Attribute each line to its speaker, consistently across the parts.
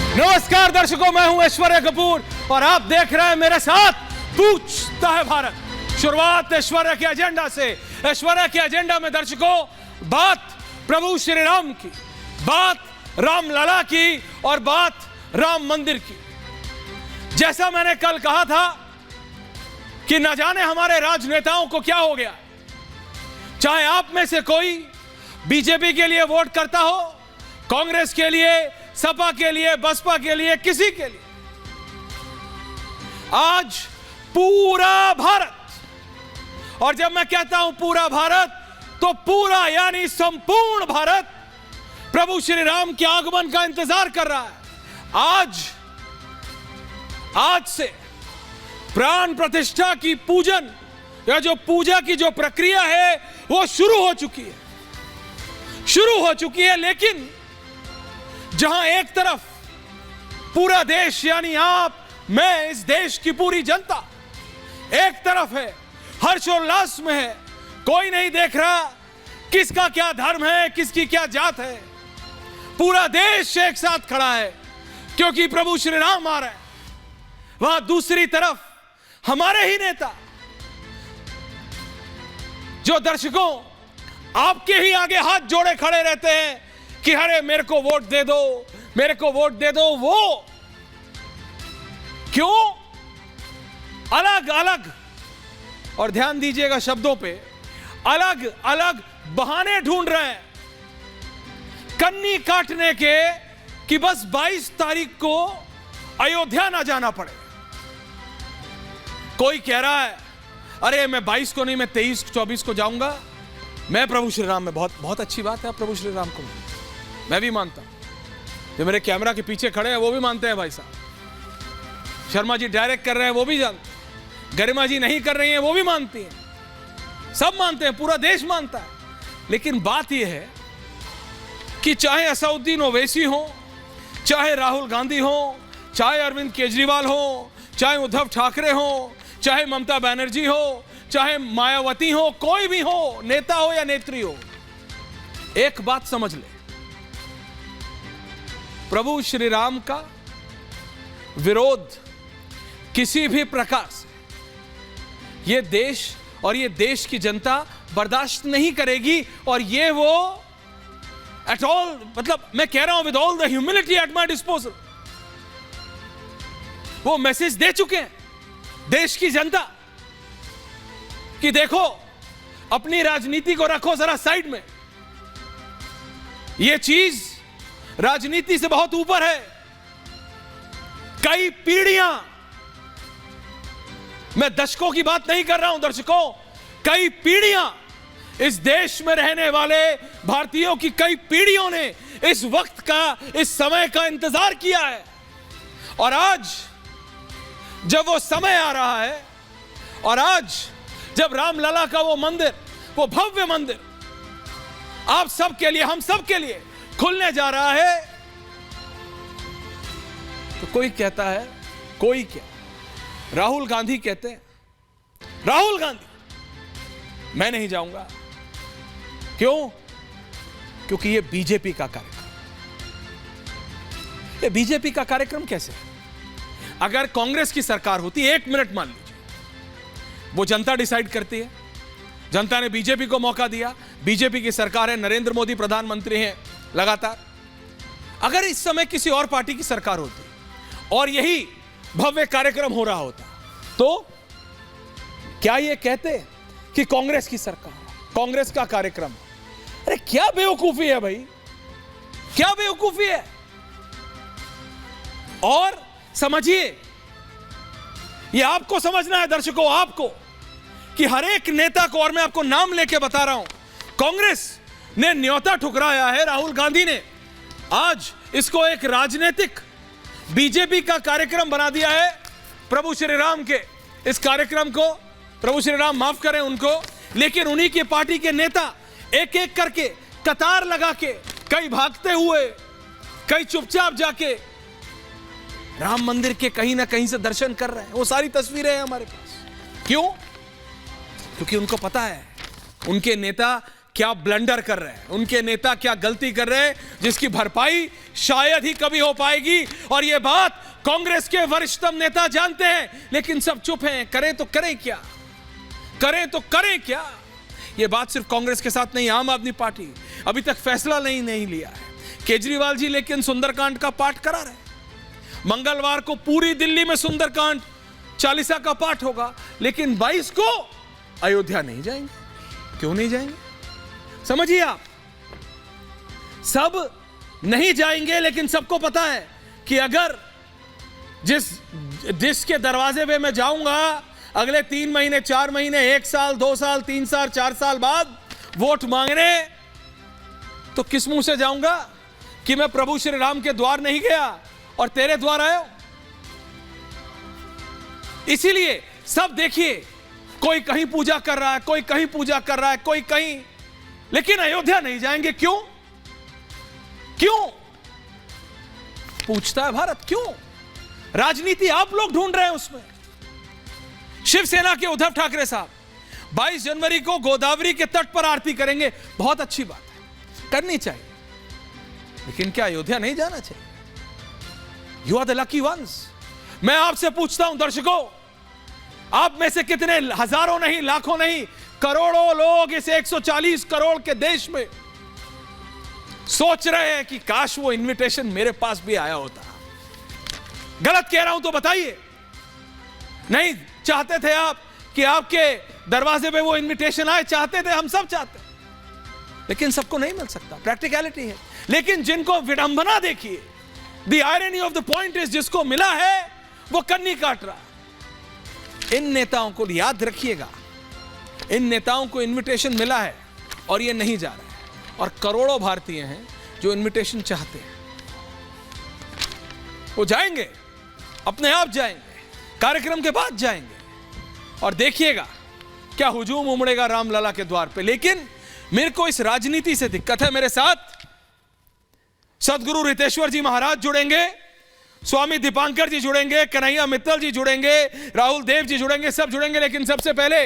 Speaker 1: नमस्कार दर्शकों, मैं हूं ऐश्वर्या कपूर और आप देख रहे हैं मेरे साथ पूछता है भारत। शुरुआत ऐश्वर्या के एजेंडा से। ऐश्वर्या के एजेंडा में दर्शकों बात प्रभु श्री राम की, बात रामलला की और बात राम मंदिर की। जैसा मैंने कल कहा था कि न जाने हमारे राजनेताओं को क्या हो गया, चाहे आप में से कोई बीजेपी के लिए वोट करता हो, कांग्रेस के लिए, सपा के लिए, बसपा के लिए, किसी के लिए, आज पूरा भारत, और जब मैं कहता हूं पूरा भारत तो पूरा यानी संपूर्ण भारत प्रभु श्री राम के आगमन का इंतजार कर रहा है। आज से प्राण प्रतिष्ठा की पूजन या जो पूजा की जो प्रक्रिया है वो शुरू हो चुकी है। लेकिन जहां एक तरफ पूरा देश यानी आप, मैं, इस देश की पूरी जनता एक तरफ है, हर्षोल्लास में है, कोई नहीं देख रहा किसका क्या धर्म है, किसकी क्या जात है, पूरा देश एक साथ खड़ा है क्योंकि प्रभु श्री राम आ रहे हैं। वहां दूसरी तरफ हमारे ही नेता, जो दर्शकों आपके ही आगे हाथ जोड़े खड़े रहते हैं कि अरे मेरे को वोट दे दो, मेरे को वोट दे दो, वो क्यों अलग अलग, और ध्यान दीजिएगा शब्दों पे, अलग अलग बहाने ढूंढ रहे हैं कन्नी काटने के कि बस 22 तारीख को अयोध्या ना जाना पड़े। कोई कह रहा है अरे मैं 22 को नहीं, मैं 23-24 को जाऊंगा, मैं प्रभु श्री राम में, बहुत अच्छी बात है, प्रभु श्री राम को मैं भी मानता हूं। जो मेरे कैमरा के पीछे खड़े हैं वो भी मानते हैं, भाई साहब शर्मा जी डायरेक्ट कर रहे हैं वो भी जानते हैं, गरिमा जी नहीं कर रही हैं वो भी मानती हैं, सब मानते हैं, पूरा देश मानता है। लेकिन बात यह है कि चाहे असदुद्दीन ओवैसी हो, चाहे राहुल गांधी हो, चाहे अरविंद केजरीवाल हो, चाहे उद्धव ठाकरे हो, चाहे ममता बनर्जी हो, चाहे मायावती हो, कोई भी हो, नेता हो या नेत्री हो, एक बात समझ ले, प्रभु श्री राम का विरोध किसी भी प्रकार से ये देश और ये देश की जनता बर्दाश्त नहीं करेगी। और ये वो एट ऑल, मतलब मैं कह रहा हूं with all the humility at my disposal, वो मैसेज दे चुके हैं देश की जनता कि देखो अपनी राजनीति को रखो जरा साइड में, ये चीज राजनीति से बहुत ऊपर है। कई पीढ़ियां, मैं दशकों की बात नहीं कर रहा हूं दर्शकों, कई पीढ़ियां इस देश में रहने वाले भारतीयों की कई पीढ़ियों ने इस वक्त का, इस समय का इंतजार किया है। और आज जब वो समय आ रहा है, और आज जब रामलला का वो मंदिर, वो भव्य मंदिर आप सबके लिए, हम सब के लिए खुलने जा रहा है, तो कोई कहता है, कोई क्या, राहुल गांधी कहते हैं, राहुल गांधी मैं नहीं जाऊंगा। क्यों? क्योंकि ये बीजेपी का कार्यक्रम, ये बीजेपी का कार्यक्रम कैसे है? अगर कांग्रेस की सरकार होती, 1 मिनट मान लीजिए, वो जनता डिसाइड करती है, जनता ने बीजेपी को मौका दिया, बीजेपी की सरकार है, नरेंद्र मोदी प्रधानमंत्री हैं लगातार। अगर इस समय किसी और पार्टी की सरकार होती और यही भव्य कार्यक्रम हो रहा होता, तो क्या ये कहते कि कांग्रेस की सरकार, कांग्रेस का कार्यक्रम? अरे क्या बेवकूफी है भाई, क्या बेवकूफी है। और समझिए, ये आपको समझना है दर्शकों, आपको, कि हर एक नेता को, और मैं आपको नाम लेके बता रहा हूं, कांग्रेस ने न्योता ठुकराया है, राहुल गांधी ने आज इसको एक राजनीतिक बीजेपी का कार्यक्रम बना दिया है। प्रभु श्री राम के इस कार्यक्रम को, प्रभु श्री राम माफ करें उनको, लेकिन उन्हीं की पार्टी के नेता एक एक करके कतार लगा के, कई भागते हुए, कई चुपचाप जाके राम मंदिर के कहीं ना कहीं से दर्शन कर रहे हैं। वो सारी तस्वीरें हैं हमारे पास। क्यों? क्योंकि उनको पता है उनके नेता क्या ब्लंडर कर रहे हैं, उनके नेता क्या गलती कर रहे हैं जिसकी भरपाई शायद ही कभी हो पाएगी। और यह बात कांग्रेस के वरिष्ठतम नेता जानते हैं, लेकिन सब चुप हैं। करें तो करें क्या, करें तो करें क्या। यह बात सिर्फ कांग्रेस के साथ नहीं, आम आदमी पार्टी अभी तक फैसला नहीं लिया है। केजरीवाल जी लेकिन सुंदरकांड का पाठ करा रहे। मंगलवार को पूरी दिल्ली में सुंदरकांड चालीसा का पाठ होगा, लेकिन 22 को अयोध्या नहीं जाएंगे। क्यों नहीं जाएंगे, समझिए आप। सब नहीं जाएंगे, लेकिन सबको पता है कि अगर जिसके दरवाजे पे मैं जाऊंगा अगले 3 महीने, 4 महीने, 1 साल, 2 साल, 3 साल, 4 साल बाद वोट मांगने, तो किस मुंह से जाऊंगा कि मैं प्रभु श्री राम के द्वार नहीं गया और तेरे द्वार आया। इसीलिए सब देखिए, कोई कहीं पूजा कर रहा है, कोई कहीं पूजा कर रहा है, कोई कहीं, लेकिन अयोध्या नहीं जाएंगे। क्यों क्यों पूछता है भारत, क्यों? राजनीति आप लोग ढूंढ रहे हैं उसमें। शिवसेना के उद्धव ठाकरे साहब 22 जनवरी को गोदावरी के तट पर आरती करेंगे, बहुत अच्छी बात है, करनी चाहिए, लेकिन क्या अयोध्या नहीं जाना चाहिए? You are the lucky ones. मैं आपसे पूछता हूं दर्शकों, आप में से कितने, हजारों नहीं, लाखों नहीं, करोड़ों लोग इस 140 करोड़ के देश में सोच रहे हैं कि काश वो इनविटेशन मेरे पास भी आया होता। गलत कह रहा हूं तो बताइए। नहीं चाहते थे आप कि आपके दरवाजे पे वो इनविटेशन आए? चाहते थे, हम सब चाहते, लेकिन सबको नहीं मिल सकता, प्रैक्टिकलिटी है। लेकिन जिनको विडंबना देखिए, the irony of the point is, जिसको मिला है वो कन्नी काट रहा। इन नेताओं को याद रखिएगा, इन नेताओं को इनविटेशन मिला है और ये नहीं जा रहा है, और करोड़ों भारतीय हैं जो इनविटेशन चाहते हैं। वो जाएंगे, अपने आप जाएंगे, कार्यक्रम के बाद जाएंगे, और देखिएगा क्या हुजूम उमड़ेगा रामलला के द्वार पे। लेकिन मेरे को इस राजनीति से दिक्कत है। मेरे साथ सदगुरु रितेश्वर जी महाराज जुड़ेंगे, स्वामी दीपांकर जी जुड़ेंगे, कन्हैया मित्तल जी जुड़ेंगे, राहुल देव जी जुड़ेंगे, सब जुड़ेंगे। लेकिन सबसे पहले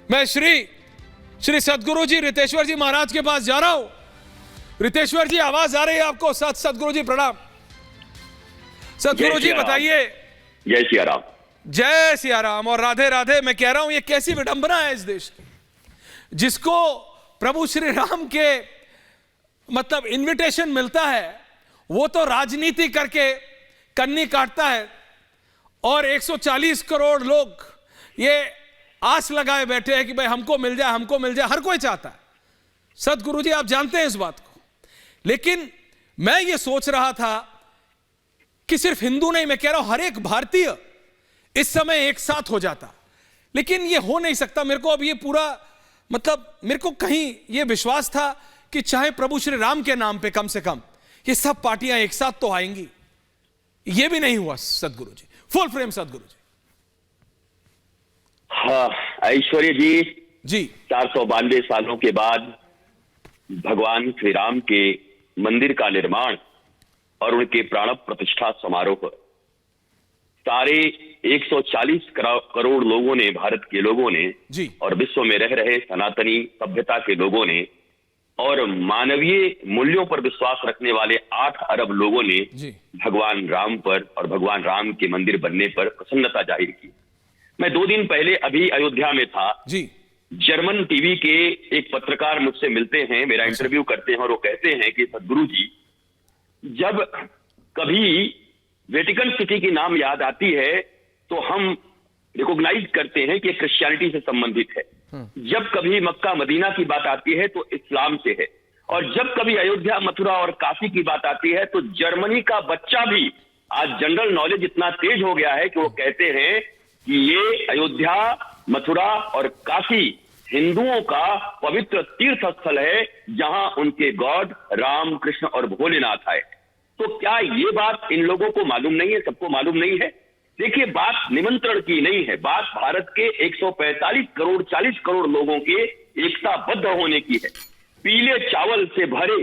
Speaker 1: मैं श्री सदगुरु जी रितेश्वर जी महाराज के पास जा रहा हूं। रितेश्वर जी, आवाज आ रही है आपको? सदगुरु जी प्रणाम। सदगुरु जी बताइए।
Speaker 2: जय सिया राम।
Speaker 1: जय सिया राम और राधे राधे। मैं कह रहा हूं, ये कैसी विडंबना है इस देश की, जिसको प्रभु श्री राम के मतलब इनविटेशन मिलता है, वो तो राजनीति करके कन्नी काटता है, और 140 करोड़ लोग ये आस लगाए बैठे हैं कि भाई हमको मिल जाए, हमको मिल जाए। हर कोई चाहता है, सदगुरु जी आप जानते हैं इस बात को। लेकिन मैं ये सोच रहा था कि सिर्फ हिंदू नहीं, मैं कह रहा हूं हर एक भारतीय इस समय एक साथ हो जाता, लेकिन ये हो नहीं सकता। मेरे को अब ये पूरा मतलब, मेरे को कहीं ये विश्वास था कि चाहे प्रभु श्री राम के नाम पे कम से कम ये सब पार्टियां एक साथ तो आएंगी। ये भी नहीं हुआ सदगुरु जी। फुल फ्रेम सदगुरु जी।
Speaker 2: हाँ ऐश्वर्य जी 492 सालों के बाद भगवान श्री राम के मंदिर का निर्माण और उनके प्राण प्रतिष्ठा समारोह सारे 140 करोड़ लोगों ने, भारत के लोगों ने
Speaker 1: जी, और
Speaker 2: विश्व में रह रहे सनातनी सभ्यता के लोगों ने और मानवीय मूल्यों पर विश्वास रखने वाले 8 अरब लोगों ने भगवान राम पर और भगवान राम के मंदिर बनने पर प्रसन्नता जाहिर की। मैं 2 दिन पहले अभी अयोध्या में था
Speaker 1: जी।
Speaker 2: जर्मन टीवी के एक पत्रकार मुझसे मिलते हैं, मेरा इंटरव्यू करते हैं, और वो कहते हैं कि सदगुरु जी, जब कभी वेटिकन सिटी की नाम याद आती है तो हम रिकॉग्नाइज करते हैं कि क्रिश्चियनिटी से संबंधित है। जब कभी मक्का मदीना की बात आती है तो इस्लाम से है, और जब कभी अयोध्या मथुरा और काशी की बात आती है तो जर्मनी का बच्चा भी, आज जनरल नॉलेज इतना तेज हो गया है कि वो कहते हैं कि ये अयोध्या मथुरा और काशी हिंदुओं का पवित्र तीर्थ स्थल है, जहां उनके गॉड राम कृष्ण और भोलेनाथ आए। तो क्या ये बात इन लोगों को मालूम नहीं है? सबको मालूम नहीं है। देखिए, बात निमंत्रण की नहीं है, बात भारत के 145 करोड़ 40 करोड़ लोगों के एकताबद्ध होने की है। पीले चावल से भरे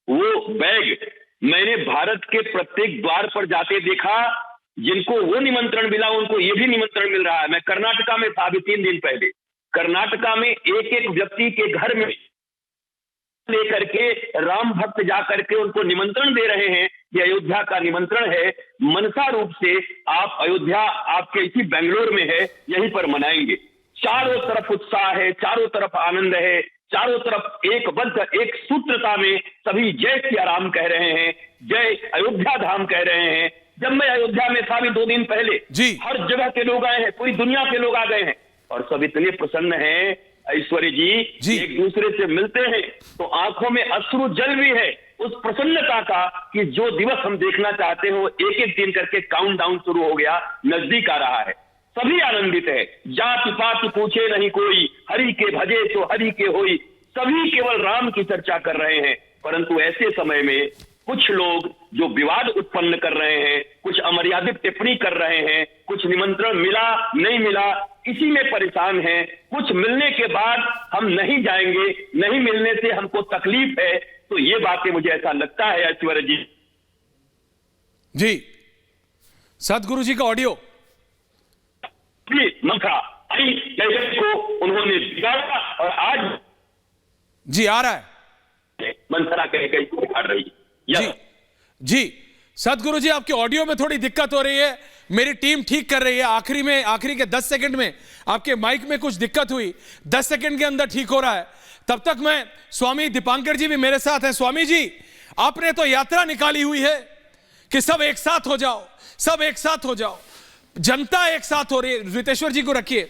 Speaker 2: वो बैग मैंने भारत के प्रत्येक द्वार पर जाते देखा। जिनको वो निमंत्रण मिला उनको ये भी निमंत्रण मिल रहा है। मैं कर्नाटका में था अभी 3 दिन पहले। कर्नाटका में एक एक व्यक्ति के घर में लेकर के राम भक्त जा करके उनको निमंत्रण दे रहे हैं कि अयोध्या का निमंत्रण है, मनसा रूप से आप अयोध्या आपके इसी बेंगलोर में है, यहीं पर मनाएंगे। चारों तरफ उत्साह है, चारों तरफ आनंद है, चारों तरफ एक बद्ध एक सूत्रता में सभी जय सिया राम कह रहे हैं, जय अयोध्या धाम कह रहे हैं। जब मैं अयोध्या में था भी 2 दिन पहले
Speaker 1: जी,
Speaker 2: हर जगह के लोग आए हैं, पूरी दुनिया के लोग आ गए हैं और सब इतने प्रसन्न हैं ऐश्वर्य जी, एक दूसरे से मिलते हैं तो आंखों में अश्रु जल भी है उस प्रसन्नता का कि जो दिवस हम देखना चाहते हो एक एक दिन करके काउंटडाउन शुरू हो गया, नजदीक आ रहा है। सभी आनंदित है, जाति पाति पूछे नहीं कोई, हरि के भजे तो हरि के होई, सभी केवल राम की चर्चा कर रहे हैं। परंतु ऐसे समय में कुछ लोग जो विवाद उत्पन्न कर रहे हैं, कुछ अमर्यादित टिप्पणी कर रहे हैं, कुछ निमंत्रण मिला नहीं मिला इसी में परेशान हैं, कुछ मिलने के बाद हम नहीं जाएंगे, नहीं मिलने से हमको तकलीफ है। तो ये बातें मुझे ऐसा लगता है ऐश्वर्य
Speaker 1: जी, सदगुरु जी का ऑडियो
Speaker 2: मंत्रा को उन्होंने बिगाड़ा और आज
Speaker 1: जी आ रहा है,
Speaker 2: मंत्रा कह कहीं को बिगाड़ रही है।
Speaker 1: जी जी, सदगुरु जी आपके ऑडियो में थोड़ी दिक्कत हो रही है, मेरी टीम ठीक कर रही है। आखिरी के 10 सेकंड में आपके माइक में कुछ दिक्कत हुई, 10 सेकंड के अंदर ठीक हो रहा है। तब तक मैं, स्वामी दीपांकर जी भी मेरे साथ हैं। स्वामी जी, आपने तो यात्रा निकाली हुई है कि सब एक साथ हो जाओ, सब एक साथ हो जाओ, जनता एक साथ हो रही है। रितेश्वर जी को रखिए।